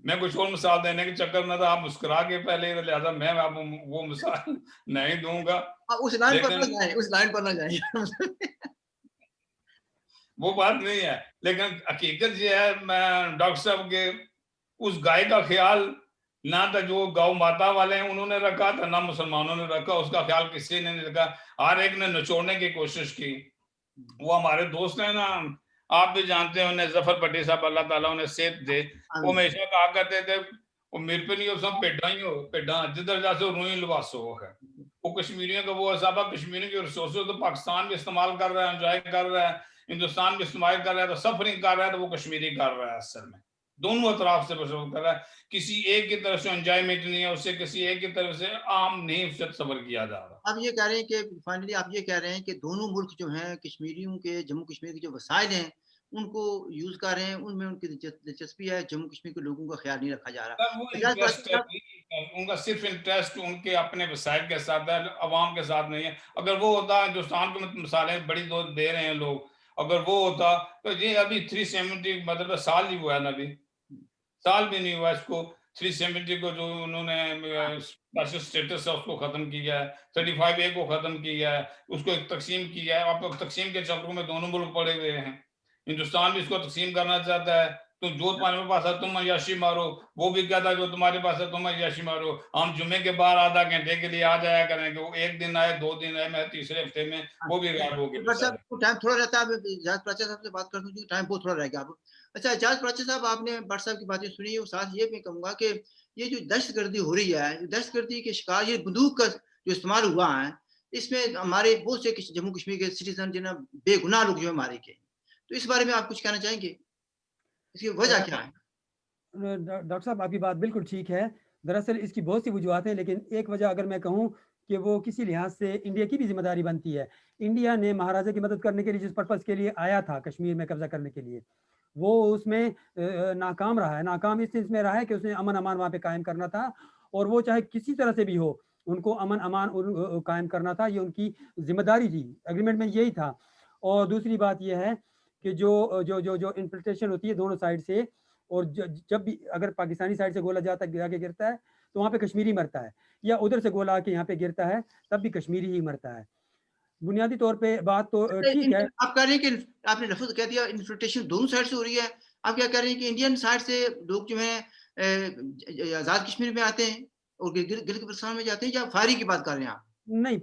B: میں کچھ اور مثال دینے کے چکر میں تھا, آپ مسکرا کے پہلے, لہٰذا میں آپ وہ مثال نہیں دوں گا.
A: اس لائن پر نہ
B: لیکن
A: جائیں, اس لائن پر نہ جائیں.
B: وہ بات نہیں ہے, لیکن حقیقت یہ ہے, میں ڈاکٹر صاحب کے اس گائے کا خیال نہ تھا جو گاؤں ماتا والے ہیں انہوں نے رکھا تھا, نہ مسلمانوں نے رکھا. اس کا خیال کسی نے نہیں رکھا. ہر ایک نے نچوڑنے کی کوشش کی. وہ ہمارے دوست ہیں نا, آپ بھی جانتے ہیں انہیں, ظفر پٹی صاحب اللہ تعالیٰ انہیں صحت دے, وہ ہمیشہ کہا کرتے تھے وہ میرے پہ نہیں ہو سب پیڈاں ہی ہو, پیڈاں جدھر جا سے روئی لباسو ہے. وہ کشمیریوں کا وہ حساب ہے, کشمیریوں کی ریسورسز تو پاکستان بھی استعمال کر رہا ہے, انجوائے کر رہا ہے, ہندوستان بھی استعمال کر رہا ہے, تو سفرنگ کر رہا ہے, تو وہ کشمیری کر رہا ہے. اصل میں دونوں اطراف سے بشر کر رہا ہے. کسی ایک کی طرف سے انجوائمنٹ نہیں ہے, اس سے کسی ایک کی طرف سے عام نہیں اس سے سفر کیا جا رہا.
A: آپ یہ کہہ رہے ہیں کہ فائنلی آپ یہ کہہ رہے ہیں کہ دونوں ملک جو ہیں کشمیریوں کے, جموں کشمیر کے جو وسائل ہیں ان کو یوز کر رہے ہیں, ان میں ان کی دلچسپی ہے, جموں کشمیر کے لوگوں کا خیال نہیں رکھا جا رہا.
B: وہ انٹرسٹ ہے, ان کا صرف انٹرسٹ ان کے اپنے وسائل کے ساتھ ہے, عوام کے ساتھ نہیں ہے. اگر وہ ہوتا, ہندوستان کو مثالیں بڑی دے رہے ہیں لوگ, اگر وہ ہوتا تو یہ ابھی 370 مطلب سال ہی ہوا ہے نا, ابھی سال بھی نہیں ہوا اس کو. 370 کو جو انہوں نے اسٹیٹس ہے اس کو ختم کیا ہے, 35A کو ختم کیا ہے, اس کو ایک تقسیم کیا ہے. آپ تقسیم کے چکروں میں دونوں ملک پڑے ہوئے ہیں. ہندوستان بھی اس کو تقسیم کرنا چاہتا ہے, تو جو تمہارے پاس ہے تم عیاشی مارو, وہ بھی کہتا ہے جو تمہارے پاس ہے تم عیاشی مارو. ہم جمعے کے بعد آدھا گھنٹے کے لیے آ جایا کریں گے, وہ ایک دن آئے, 2 دن آئے, میں تیسرے ہفتے میں وہ بھی غائب ہو گئے.
A: ٹائم تھوڑا رہتا ہے, اجاز پرچا صاحب سے بات کر دوں, ٹائم بہت تھوڑا رہ گیا. آپ اچھا اجاز پرچا صاحب, آپ نے بٹ صاحب کی باتیں سنی, اور ساتھ یہ بھی کہوں گا کہ یہ جو دہشت گردی ہو رہی ہے, دہشت گردی کے شکار یہ بندوق کا جو استعمال ہوا ہے, اس میں ہمارے بہت سے جموں کشمیر کے سٹیزن جنہیں بے گناہ لوگ جو مارے گئے, تو اس بارے میں آپ کچھ کہنا چاہیں گے, اس کی وجہ کیا ہے؟
C: ڈاکٹر صاحب آپ کی بات بالکل ٹھیک ہے. دراصل اس کی بہت سی وجوہات ہیں, لیکن ایک وجہ اگر میں کہوں کہ وہ کسی لحاظ سے انڈیا کی بھی ذمہ داری بنتی ہے. انڈیا نے مہاراجا کی مدد کرنے کے لیے جس پرپز کے لیے آیا تھا کشمیر میں قبضہ کرنے کے لیے, وہ اس میں ناکام رہا ہے. ناکام اس چیز میں رہا ہے کہ اس نے امن امان وہاں پہ قائم کرنا تھا, اور وہ چاہے کسی طرح سے بھی ہو ان کو امن امان قائم کرنا تھا, یہ ان کی ذمہ داری تھی. اگریمنٹ میں یہی تھا. اور دوسری بات یہ ہے کہ جو جو جو جو انفلٹریشن ہوتی ہے دونوں سائڈ سے, اور جب بھی اگر پاکستانی سائڈ سے گولا جاتا ہے, کے گرتا ہے تو وہاں پہ کشمیری مرتا ہے, یا ادھر سے گولا آ کے یہاں پہ گرتا ہے تب بھی کشمیری ہی مرتا ہے. بنیادی طور پہ بات تو ٹھیک ہے.
A: آپ کہہ رہے ہیں کہ آپ نے لفظ کہہ دیا انفلٹریشن دونوں سائڈ سے ہو رہی ہے. آپ کیا کہہ رہے ہیں کہ انڈین سائڈ سے لوگ جو ہیں آزاد کشمیر میں آتے ہیں اور گلگت بلتستان میں جاتے ہیں, یا فائرنگ کی بات کر رہے ہیں آپ؟
C: نہیں,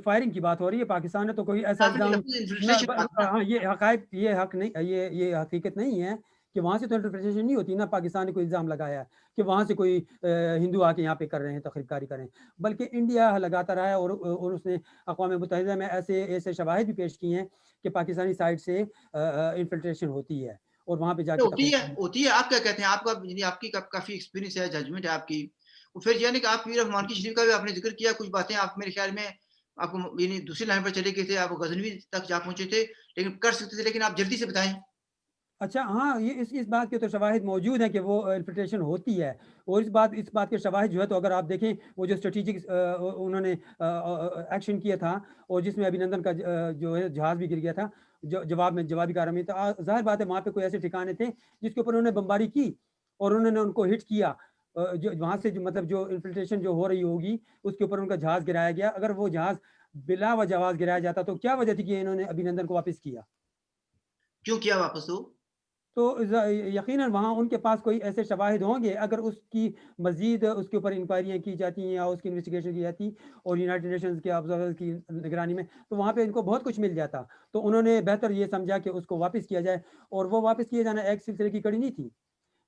C: فائرنگ کی بات ہو رہی ہے. پاکستان نے تو کوئی ایسا الزام, یہ حقائق, یہ حق نہیں, یہ حقیقت نہیں ہے کہ وہاں سے تو انٹرپریٹیشن نہیں ہوتی نا. پاکستان نے کوئی الزام لگایا ہے کہ وہاں سے کوئی ہندو آ کے یہاں پہ کر رہے ہیں, تخریب کاری کر رہے ہیں, بلکہ انڈیا لگاتا رہا ہے, اور اس نے اقوام متحدہ میں ایسے شواہد بھی پیش کی ہیں کہ پاکستانی سائڈ سے انفلٹریشن ہوتی ہے, اور وہاں پہ جا کے
A: ہوتی ہے. آپ کیا کہتے ہیں, آپ کی کافی ایکسپیرینس ہے, ججمنٹ ہے آپ کی. پھر یعنی کہ آپ میر رحمان کی شریف کا بھی آپ نے ذکر کیا, کچھ باتیں آپ میرے خیال میں آپ کو یعنی دوسری لائن پر چلے گئے تھے, آپ غزنوی تک جا پہنچے تھے, لیکن کر سکتے تھے, لیکن آپ جلدی سے بتائیں.
C: اچھا ہاں, یہ اس بات کے تو شواہد موجود ہیں کہ وہ انفلٹریشن ہوتی ہے, اور اس بات کے شواہد جو ہے, تو اگر آپ دیکھیں وہ جو اسٹریٹجک انہوں نے ایکشن کیا تھا, اور جس میں ابھینندن کا جو ہے جہاز بھی گر گیا تھا, جوابی کارروائی تھا, ظاہر بات ہے وہاں پہ کوئی ایسے ٹھکانے تھے جس کے اوپر انہوں نے بمباری کی, اور انہوں نے ان کو ہٹ کیا. جو وہاں سے مطلب جو انفلٹریشن جو ہو رہی ہوگی اس کے اوپر ان کا جہاز گرایا گیا. اگر وہ جہاز بلا وجہ جہاز گرایا جاتا تو کیا وجہ تھی کہ انہوں نے ابھینندن کو واپس کیا,
A: کیوں کیا واپس ہو؟
C: تو یقیناً وہاں ان کے پاس کوئی ایسے شواہد ہوں گے. اگر اس کی مزید اس کے اوپر انکوائریاں کی جاتی ہیں یا اس کی انویسٹیگیشن کی جاتی اور یونائٹڈ نیشنز کے آبزرورز کی نگرانی میں, تو وہاں پہ ان کو بہت کچھ مل جاتا. تو انہوں نے بہتر یہ سمجھا کہ اس کو واپس کیا جائے, اور وہ واپس کیے جانا ایک سلسلے کی کڑی نہیں تھی.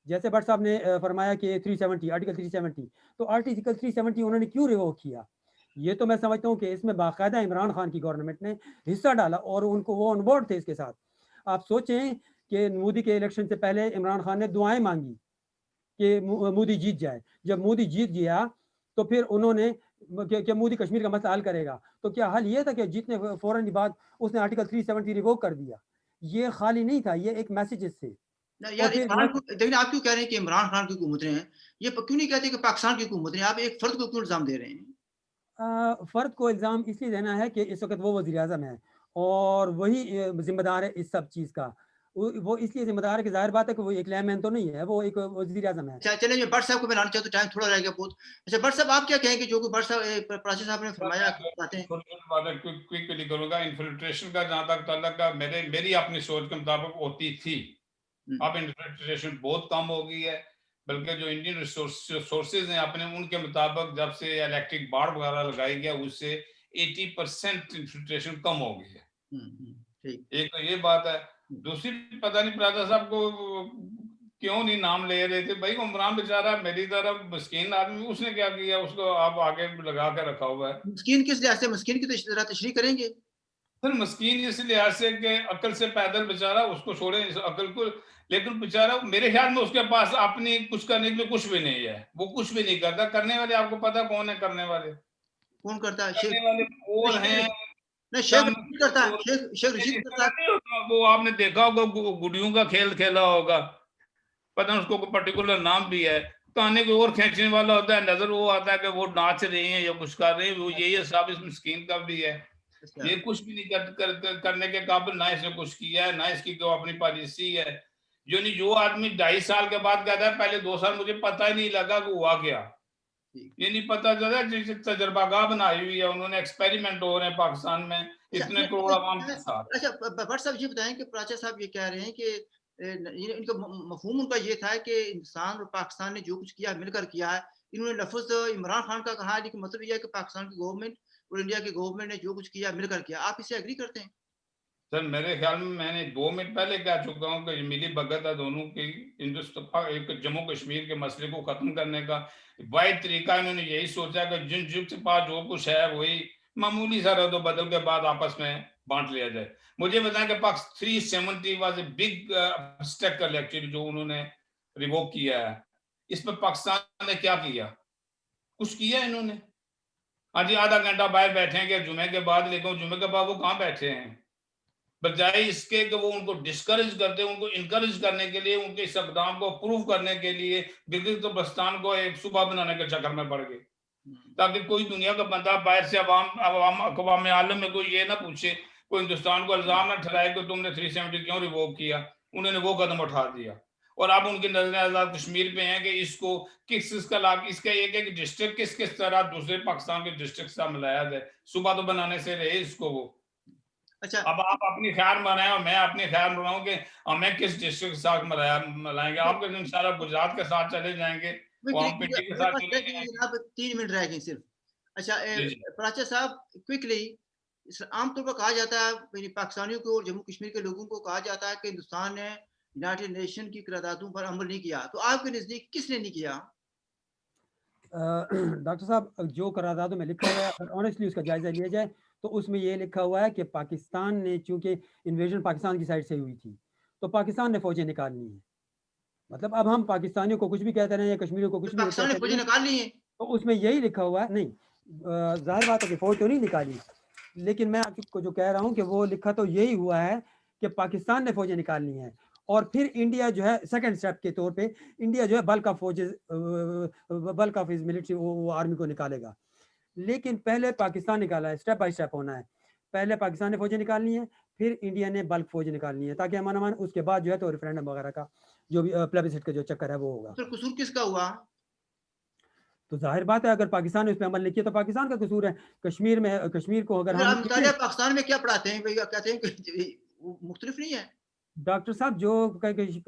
C: جیسے بٹ صاحب نے فرمایا کہ 370 آرٹیکل 370, تو آرٹیکل 370 انہوں نے کیوں ریووک کیا, یہ تو میں سمجھتا ہوں کہ اس میں باقاعدہ عمران خان کی گورنمنٹ نے حصہ ڈالا, اور ان کو وہ آن بورڈ تھے اس کے ساتھ. آپ سوچیں کہ مودی کے الیکشن سے پہلے عمران خان نے دعائیں مانگی کہ مودی جیت جائے. جب مودی جیت گیا تو پھر انہوں نے کہ مودی کشمیر کا مسئلہ حل کرے گا، تو کیا حل یہ تھا کہ جیتنے فوراً بعد اس نے آرٹیکل 370 ریووک کر دیا؟ یہ خالی نہیں تھا، یہ ایک میسیجز تھے.
A: یار عمران کو دیکھیں آپ کیوں کہہ رہے ہیں کہ عمران خان کی حکومتیں ہیں، یہ کیوں نہیں کہتے کہ پاکستان کی حکومتیں ہیں؟ آپ ایک فرد کو کیوں الزام دے رہے ہیں؟
C: فرد کو الزام اس لیے دینا ہے کہ اس وقت وہ وزیر اعظم ہے اور وہی ذمہ دار ہے اس سب چیز کا. وہ اس لیے ذمہ دار ہے کہ ظاہر بات ہے کہ وہ ایک لیمین تو نہیں ہے، وہ ایک وزیر اعظم ہے.
A: اچھا چلیں میں بٹ صاحب کو میں لانا چاہتا ہوں، ٹائم تھوڑا رہ گیا بہت. اچھا بٹ صاحب آپ کیا کہیں کہ جو کہ بٹ صاحب پراچی صاحب نے فرمایا چاہتے ہیں؟
B: کوئکلی کروں گا. انفلٹریشن کا جہاں تک تعلق ہے میری اپنی سوچ کے مطابق ہوتی تھی. اب انفلٹریشن بہت کم ہو گئی ہے، بلکہ جو انڈین سورسز ہیں اپنے ان کے مطابق جب سے الیکٹرک باڑ وغیرہ لگائی گیا اس سے 80% انفلٹریشن کم ہو گئی ہے. ایک تو یہ بات ہے. دوسری پتہ نہیں پرادا صاحب کو کیوں نہیں نام لے رہے تھے. بھائی عمران بیچارہ میری طرف مسکین آدمی، اس نے کیا کیا؟ اس کو آپ آگے لگا کے رکھا ہوا ہے.
A: مسکین کس لحاظ سے؟ مسکین کی تو تشریح کریں گے
B: سر. مسکین اس لحاظ سے کہ عقل سے پیدل بیچارہ، اس کو چھوڑیں اس عقل کو، لیکن بیچارہ میرے خیال میں اس کے پاس اپنی کچھ کرنے کے لیے کچھ بھی نہیں ہے. وہ کچھ بھی نہیں کرتا. کرنے والے آپ کو پتا کون ہے کرنے والے؟
A: کون کرتا ہے؟
B: کرنے والے اور ہیں
A: شیخ رشید کرتا ہے. شیخ رشید کرتا ہے.
B: وہ آپ نے دیکھا ہوگا گڈیوں کا کھیل کھیلا ہوگا، پتہ اس کو کوئی پرٹیکولر نام بھی ہے. کہانی کو اور کھینچنے والا ہوتا ہے، نظر وہ آتا ہے کہ وہ ناچ رہی ہیں یا کچھ کر رہی ہیں. وہ یہی حساب اس مسکین کا بھی ہے. یہ کچھ بھی نہیں کرنے کے قابل، نہ اس نے کچھ کیا ہے، نہ اس کی اپنی پالیسی ہے. جو آدمی 2.5 سال کے بعد کہتا ہے پہلے 2 سال مجھے پتہ ہی نہیں لگا کہ ہوا کیا. یہ نہیں پتا چلا جیسے تجربہ گاہ بنائی ہوئی ہے انہوں نے. ایکسپیریمنٹ ہو رہے ہیں پاکستان میں اتنے کروڑ عوام کے ساتھ.
A: اچھا بٹ صاحب یہ بتائیں کہ پراچا صاحب یہ کہہ رہے ہیں کہ ان کا مفہوم ان کا یہ تھا کہ ہندوستان اور پاکستان نے جو کچھ کیا مل کر کیا ہے. انہوں نے لفظ عمران خان کا کہا، لیکن مطلب یہ ہے کہ پاکستان کی گورنمنٹ اور انڈیا کی گورنمنٹ نے جو کچھ کیا مل کر کیا. آپ اسے ایگری کرتے ہیں؟
B: سر میرے خیال میں نے 2 منٹ پہلے کہہ چکا ہوں کہ ملی بھگت ہے دونوں کی. ایک جموں کشمیر کے مسئلے کو ختم کرنے کا واحد طریقہ انہوں نے یہی سوچا کہ جن کے پاس جو کچھ ہے وہی معمولی سا رد و بدل کے بعد آپس میں بانٹ لیا جائے. مجھے بتائیں کہ 370 was a big sticker actually جو انہوں نے ریووک کیا ہے. اس پر پاکستان نے کیا کیا؟ کچھ کیا انہوں نے؟ ہاں جی آدھا گھنٹہ باہر بیٹھیں گے جمعے کے بعد، لیکن جمعے کے بعد وہ کہاں بیٹھے ہیں؟ بجائے اس کے کہ وہ ان کو ڈسکریج کرتے، ان کو انکریج کرنے کے لیے، ان کے اس اقدام کو پروف کرنے کے لیے گلگت بلتستان کو ایک صوبہ بنانے کے چکر میں پڑ گئے، تاکہ کوئی دنیا کا بندہ باہر سے اقوام عالم میں کوئی یہ نہ پوچھے، کوئی ہندوستان کو الزام نہ ٹھہرائے کہ تم نے 370 کیوں ریووک کیا. انہوں نے وہ قدم اٹھا دیا. اور اب ان کی نظر آزاد کشمیر پہ ہیں کہ اس کو اس کا ایک ڈسٹرکٹ کس طرح دوسرے پاکستان کے ڈسٹرکٹ سے ملایا جائے. صوبہ تو بنانے سے رہے اس کو وہ.
A: اچھا
B: اب آپ اپنی خیال بنائیں اور میں اپنی خیال بناؤں کہ ہمیں کس ڈسٹرکٹ کے ساتھ ملائیں گے. آپ کے انشاءاللہ گجرات کے ساتھ چلے جائیں گے، وہ ہم پنڈی کے ساتھ چلے جائیں گے.
A: 3 منٹ رہ گئے صرف. اچھا پراچا صاحب کوئکلی، عام طور پر کہا جاتا ہے پاکستانیوں کو اور جموں کشمیر کے لوگوں کو کہا جاتا ہے کہ ہندوستان نے یونائٹڈ نیشن کی قراردادوں پر عمل نہیں کیا. تو آپ کے نزدیک کس نے نہیں کیا؟
C: ڈاکٹر صاحب جو قراردادوں میں لکھا ہوا ہے اگر آنیسٹلی اس کا جائزہ لیا جائے تو اس میں یہ لکھا ہوا ہے کہ پاکستان نے، چونکہ انویژن پاکستان کی سائڈ سے ہوئی تھی تو پاکستان نے فوجیں نکالنی ہیں. مطلب اب ہم پاکستانیوں کو کچھ بھی کہتے رہے ہیں یا کشمیریوں کو کچھ بھی
A: پاکستان نے فوجیں نکال لی ہیں
C: تو اس میں یہی لکھا ہوا ہے. نہیں ظاہر بات ہے کہ فوج تو نہیں نکالی، لیکن میں آپ کو جو کہہ رہا ہوں کہ وہ لکھا تو یہی ہوا ہے کہ پاکستان نے فوجیں نکالنی ہیں اور پھر انڈیا جو ہے سیکنڈ سٹیپ کے طور پہ انڈیا جو ہے بلک آف ملٹری وہ آرمی کو نکالے گا. لیکن پہلے پاکستان نکالا ہے، سٹیپ بائی سٹیپ ہونا ہے. پہلے پاکستان نے فوجیں نکالنی ہے، پھر انڈیا نے بلک فوج نکالنی ہے، تاکہ امان اس کے بعد جو ہے تو ریفرینڈم وغیرہ کا جو بھی پلیبسسٹ کا جو چکر ہے وہ ہوگا.
A: پھر قصور کس کا ہوا؟
C: تو ظاہر بات ہے اگر پاکستان نے اس پہ عمل نہیں کیا تو پاکستان کا قصور ہے. کشمیر کو اگر ہم
A: مطالعہ پاکستان میں کیا پڑھاتے ہیں؟ کہتے ہیں کہ مختلف نہیں ہے.
C: ڈاکٹر صاحب جو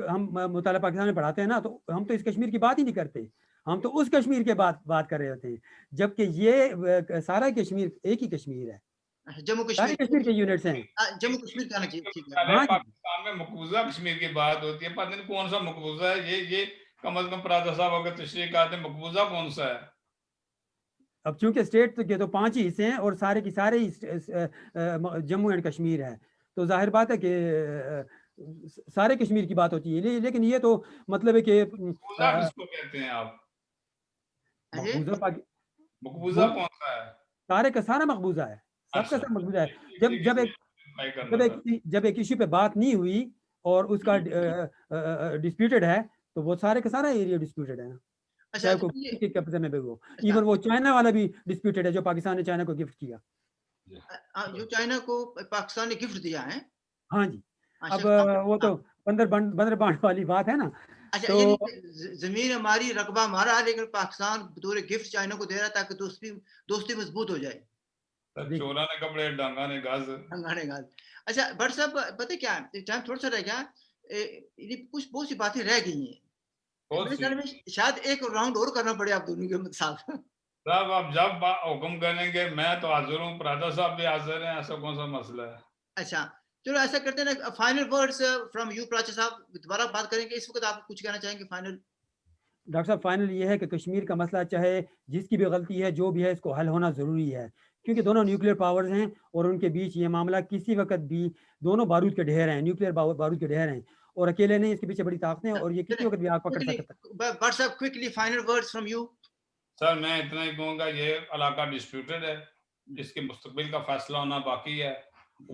C: ہم مطالعہ پاکستان میں پڑھاتے ہیں نا تو ہم تو اس کشمیر کی بات ہی نہیں کرتے، ہم تو اس کشمیر کے بات کر رہے ہوتے ہیں، جبکہ یہ سارا کشمیر ایک ہی کشمیر ہے.
A: جموں
C: سارے کشمیر کے یونٹس ہیں.
A: جموں کشمیر کا ٹھیک
B: ہے. پاکستان میں مقبوضہ کشمیر کی بات ہوتی ہے، پتہ نہیں کون سا مقبوضہ ہے. یہ کم از کم پرادا صاحب اگر تشریح کرتے ہیں مقبوضہ کون سا ہے؟
C: اب چونکہ اسٹیٹ کے تو 5 ہی حصے ہیں اور سارے کی سارے جموں اینڈ کشمیر ہے، تو ظاہر بات ہے کہ سارے کشمیر کی بات ہوتی ہے. لیکن یہ تو مطلب ہے کہ
B: کس کو کہتے ہیں آپ؟ مقبوضہ کون سا ہے؟
C: سارے کا سارا مقبوضہ ہے، سب کا
B: اچھا
C: سب مقبوضہ ہے.
B: اسی کے ساتھ کرنا تھا.
C: جب ایک ایشو پہ بات نہیں ہوئی اور اس کا ڈسپیوٹڈ ہے تو وہ سارے کا سارا ایریا ڈسپیوٹڈ ہے.
A: اچھا
C: چاہے کوئی
A: یہ-
C: کے قبضے میں بھی ہو.
A: اچھا،
C: ایون وہ چائنا والا بھی ڈسپیوٹڈ ہے جو پاکستان نے چائنا کو گفٹ کیا.
A: جو چائنا کو پاکستان نے گفٹ دیا ہے.
C: ہاں جی.
A: اچھا
C: اب وہ تو بندر بانٹ والی بات ہے نا.
A: اچھا
C: تو
A: یعنی زمین ہماری، رقبہ ہمارا، لیکن پاکستان بطور گفٹ چائنا کو دے رہا تاکہ دوستی مضبوط ہو جائے.
B: چورا نے کپڑے ڈانگا نے گاز.
A: اچھا بٹ صاحب پتہ کیا ہے، ٹائم تھوڑا سا رہ گیا، کچھ بہت سی باتیں رہ گئی ہیں. میرے خیال میں شاید ایک راؤنڈ اور کرنا پڑے آپ دونوں کے ساتھ.
B: صاحب آپ جب حکم کریں گے میں تو حاضر ہوں، پرادا صاحب بھی حاضر ہیں، ایسا کون سا مسئلہ ہے.
A: اچھا چلو ایسا کرتے ہیں نا، final words from you Paracha صاحب، دوبارہ بات کریں گے. اس وقت آپ کچھ کہنا چاہیں گے فائنل؟
C: ڈاکٹر صاحب فائنل یہ ہے کہ کشمیر کا مسئلہ چاہے جس کی بھی غلطی ہے جو بھی ہے اس کو حل ہونا ضروری ہے، کیونکہ دونوں نیوکلیئر پاورز ہیں اور ان کے بیچ یہ معاملہ کسی وقت بھی دونوں بارود کے ڈھیر ہیں، نیوکلیئر بارود کے ڈھیر ہیں اور اکیلے نہیں، اس کے پیچھے بڑی طاقتیں ہیں اور یہ کسی وقت بھی آگ پکڑ سکتا ہے.
A: بٹ صاحب quickly final words from you.
B: Sir میں اتنا ہی کہوں گا، یہ علاقہ ڈسپیوٹڈ ہے، اس کے مستقبل کا فیصلہ ہونا باقی ہے.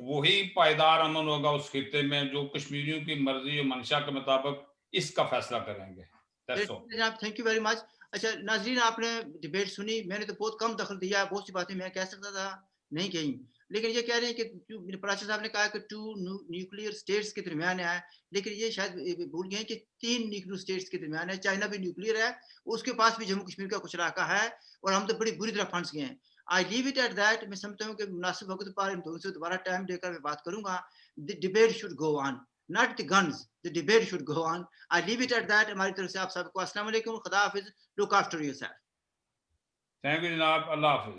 B: وہی پائیدار امن ہوگا اس خطے میں جو کشمیریوں کی مرضی و منشا کے مطابق اس کا فیصلہ کریں گے.
A: جناب تھینک یو ویری مچ. اچھا ناظرین آپ نے ڈیبیٹ سنی، میں نے تو بہت کم دخل دیا، بہت سی باتیں میں کہہ سکتا تھا نہیں کہیں، لیکن یہ کہہ رہے ہیں کہ پراچا صاحب نے کہا کہ 2 نیوکلیئر اسٹیٹس کے درمیان ہے، لیکن یہ شاید بھول گئے کہ 3 نیوکلیئر اسٹیٹس کے درمیان ہے. چائنا بھی نیوکلیئر ہے، اس کے پاس بھی جموں کشمیر کا کچھ علاقہ ہے اور ہم تو بڑی بری طرح پھنس گئے ہیں. آئی لیو اٹ ایٹ دیٹ. میں سمجھتا ہوں کہ مناسب وقت پر ان دونوں سے دوبارہ ٹائم دے کر میں بات کروں گا. The debate should go on, not the guns, the debate should go on. I leave it at that. ہماری طرف سے آپ سب کو السلام علیکم، خدا حافظ، look after yourself.
B: Thank you جناب، اللہ حافظ.